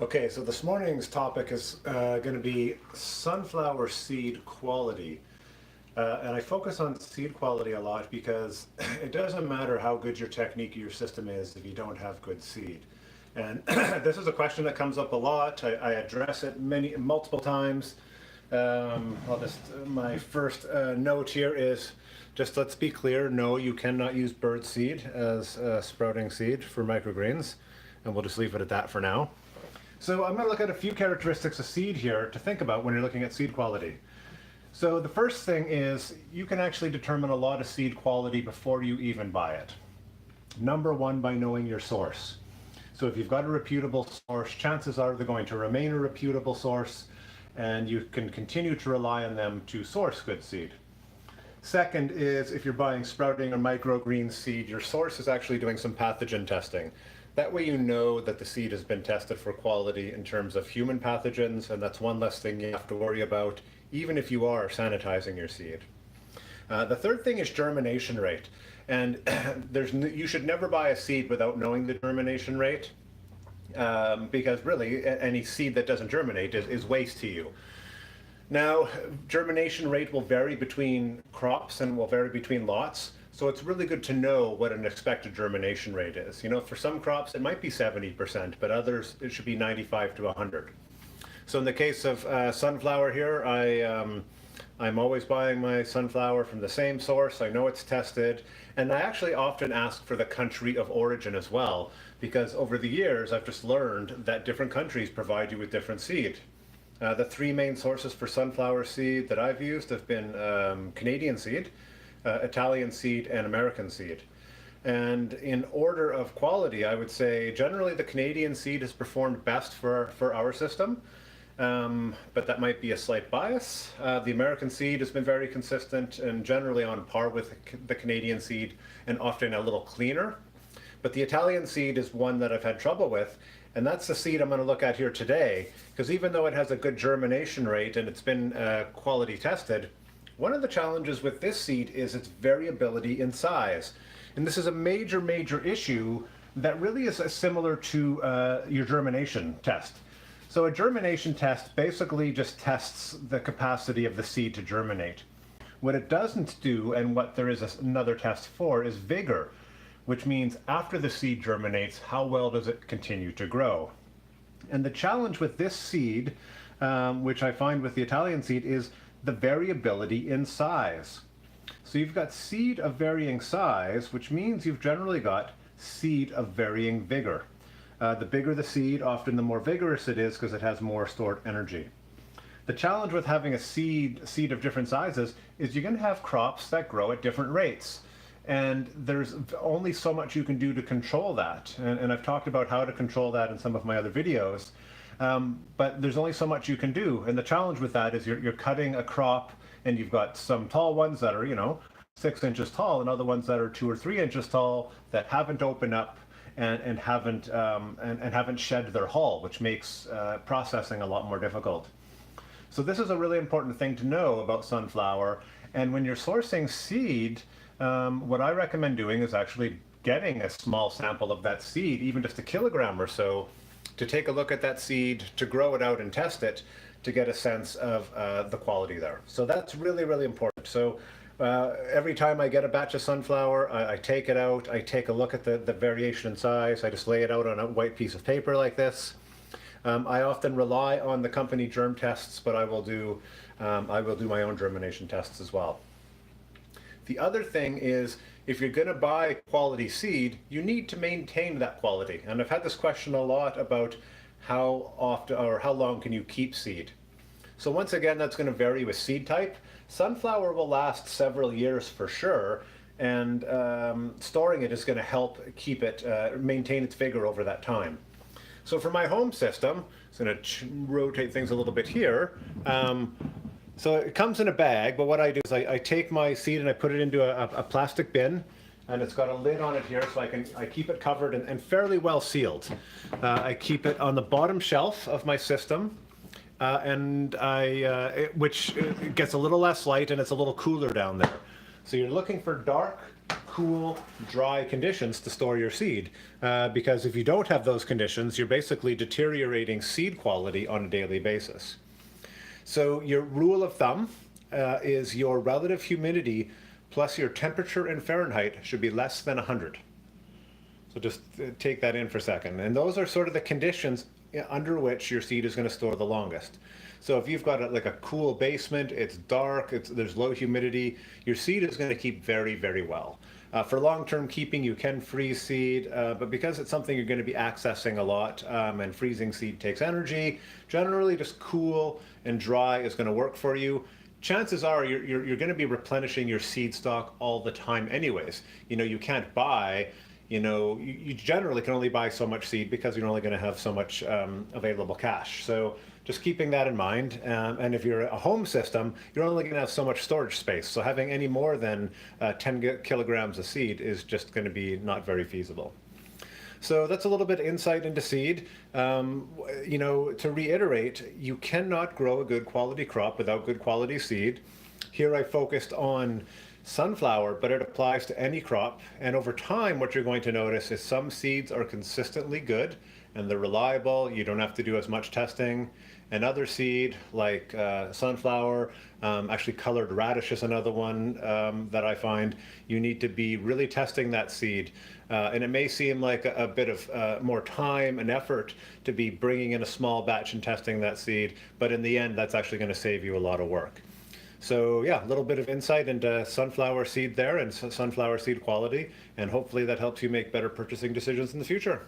Okay, so this morning's topic is going to be sunflower seed quality. And I focus on seed quality a lot because it doesn't matter how good your technique or your system is if you don't have good seed. And this is a question that comes up a lot. I address it multiple times. My first note here is just let's be clear, no, you cannot use bird seed as sprouting seed for microgreens. And we'll just leave it at that for now. So I'm going to look at a few characteristics of seed here to think about when you're looking at seed quality. So the first thing is you can actually determine a lot of seed quality before you even buy it. Number one, by knowing your source. So if you've got a reputable source, chances are they're going to remain a reputable source, and you can continue to rely on them to source good seed. Second is if you're buying sprouting or microgreen seed, your source is actually doing some pathogen testing. That way you know that the seed has been tested for quality in terms of human pathogens, and that's one less thing you have to worry about, even if you are sanitizing your seed. The third thing is germination rate. And you should never buy a seed without knowing the germination rate, because really any seed that doesn't germinate is waste to you. Now, germination rate will vary between crops and will vary between lots. So it's really good to know what an expected germination rate is. You know, for some crops it might be 70%, but others it should be 95 to 100. So in the case of sunflower here, I'm always buying my sunflower from the same source. I know it's tested, and I actually often ask for the country of origin as well, because over the years I've just learned that different countries provide you with different seed. The three main sources for sunflower seed that I've used have been Canadian seed, Italian seed, and American seed. And in order of quality, I would say generally the Canadian seed has performed best for our system, but that might be a slight bias. The American seed has been very consistent and generally on par with the Canadian seed, and often a little cleaner. But the Italian seed is one that I've had trouble with, and that's the seed I'm going to look at here today, because even though it has a good germination rate and it's been quality tested, one of the challenges with this seed is its variability in size. And this is a major issue that really is similar to your germination test. So a germination test basically just tests the capacity of the seed to germinate. What it doesn't do, and what there is another test for, is vigor, which means after the seed germinates, how well does it continue to grow? And the challenge with this seed, which I find with the Italian seed, is the variability in size. So you've got seed of varying size, which means you've generally got seed of varying vigor. The bigger the seed, often the more vigorous it is because it has more stored energy. The challenge with having a seed of different sizes is you're going to have crops that grow at different rates. And there's only so much you can do to control that. And I've talked about how to control that in some of my other videos. But there's only so much you can do. And the challenge with that is you're cutting a crop, and you've got some tall ones that are, 6 inches tall, and other ones that are 2 or 3 inches tall that haven't opened up and haven't shed their hull, which makes processing a lot more difficult. So this is a really important thing to know about sunflower. And when you're sourcing seed, what I recommend doing is actually getting a small sample of that seed, even just a kilogram or so, to take a look at that seed, to grow it out and test it, to get a sense of the quality there. So that's really important. So every time I get a batch of sunflower, I take it out, I take a look at the variation in size, I just lay it out on a white piece of paper like this. I often rely on the company germ tests, but I will do my own germination tests as well. The other thing is, if you're going to buy quality seed, you need to maintain that quality. And I've had this question a lot about how often or how long can you keep seed. So once again, that's going to vary with seed type. Sunflower will last several years for sure, and storing it is going to help keep it, maintain its vigor over that time. So for my home system, I'm going to rotate things a little bit here. So it comes in a bag, but what I do is I take my seed and I put it into a plastic bin, and it's got a lid on it here, so I keep it covered and fairly well sealed. I keep it on the bottom shelf of my system, which gets a little less light and it's a little cooler down there. So you're looking for dark, cool, dry conditions to store your seed. Because if you don't have those conditions, you're basically deteriorating seed quality on a daily basis. So your rule of thumb is your relative humidity plus your temperature in Fahrenheit should be less than 100. So just take that in for a second. And those are sort of the conditions under which your seed is going to store the longest. So if you've got like a cool basement, it's dark, there's low humidity, your seed is going to keep very, very well. For long-term keeping, you can freeze seed, but because it's something you're going to be accessing a lot, and freezing seed takes energy, generally just cool and dry is going to work for you. Chances are you're going to be replenishing your seed stock all the time anyways. You can't buy, you generally can only buy so much seed because you're only going to have so much available cash. So just keeping that in mind. And if you're a home system, you're only going to have so much storage space. So having any more than 10 kilograms of seed is just going to be not very feasible. So that's a little bit of insight into seed. To reiterate, you cannot grow a good quality crop without good quality seed. Here I focused on sunflower, but it applies to any crop. And over time, what you're going to notice is some seeds are consistently good and they're reliable. You don't have to do as much testing. And other seed, like sunflower, actually colored radish is another one that I find. You need to be really testing that seed. And it may seem like a bit of more time and effort to be bringing in a small batch and testing that seed, but in the end, that's actually going to save you a lot of work. So yeah, a little bit of insight into sunflower seed there and sunflower seed quality, and hopefully that helps you make better purchasing decisions in the future.